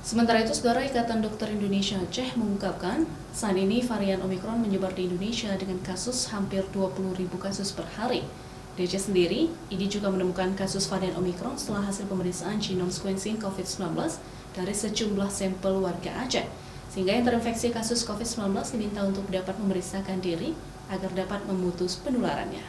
Sementara itu, Saudara, Ikatan Dokter Indonesia Aceh mengungkapkan saat ini varian Omikron menyebar di Indonesia dengan kasus hampir 20.000 kasus per hari. Di Aceh sendiri, IDI juga menemukan kasus varian Omikron setelah hasil pemeriksaan genome sequencing COVID-19 dari sejumlah sampel warga Aceh. Sehingga yang terinfeksi kasus COVID-19 diminta untuk dapat memeriksakan diri agar dapat memutus penularannya.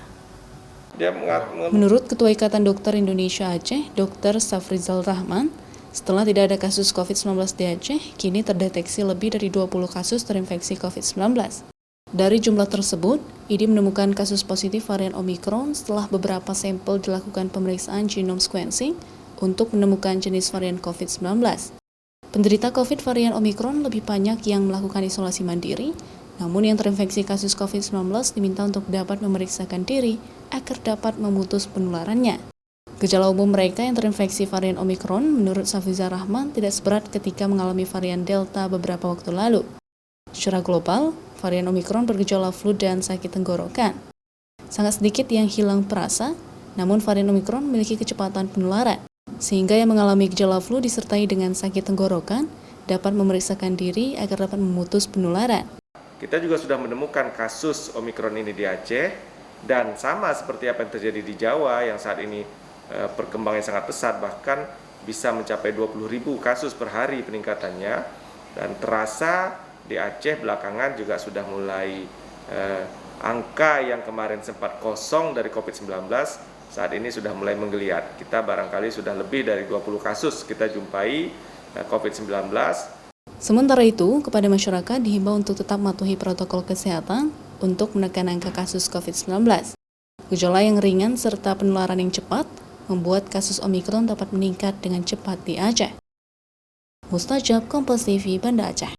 Menurut Ketua Ikatan Dokter Indonesia Aceh, Dr. Safrizal Rahman, setelah tidak ada kasus COVID-19 di Aceh, kini terdeteksi lebih dari 20 kasus terinfeksi COVID-19. Dari jumlah tersebut, IDI menemukan kasus positif varian Omikron setelah beberapa sampel dilakukan pemeriksaan genome sequencing untuk menemukan jenis varian COVID-19. Penderita COVID varian Omikron lebih banyak yang melakukan isolasi mandiri, namun yang terinfeksi kasus COVID-19 diminta untuk dapat memeriksakan diri agar dapat memutus penularannya. Gejala umum mereka yang terinfeksi varian Omikron menurut Safrizal Rahman tidak seberat ketika mengalami varian Delta beberapa waktu lalu. Secara global, varian Omikron bergejala flu dan sakit tenggorokan. Sangat sedikit yang hilang perasa, namun varian Omikron memiliki kecepatan penularan, sehingga yang mengalami gejala flu disertai dengan sakit tenggorokan dapat memeriksakan diri agar dapat memutus penularan. Kita juga sudah menemukan kasus Omikron ini di Aceh, dan sama seperti apa yang terjadi di Jawa yang saat ini perkembangan sangat pesat, bahkan bisa mencapai 20.000 kasus per hari peningkatannya, dan terasa di Aceh belakangan juga sudah mulai angka yang kemarin sempat kosong dari COVID-19 saat ini sudah mulai menggeliat. Kita barangkali sudah lebih dari 20 kasus kita jumpai COVID-19. Sementara itu, kepada masyarakat dihimbau untuk tetap mematuhi protokol kesehatan untuk menekan angka kasus COVID-19. Gejala yang ringan serta penularan yang cepat membuat kasus Omikron dapat meningkat dengan cepat di Aceh. Mustajab, Kompas TV, Banda Aceh.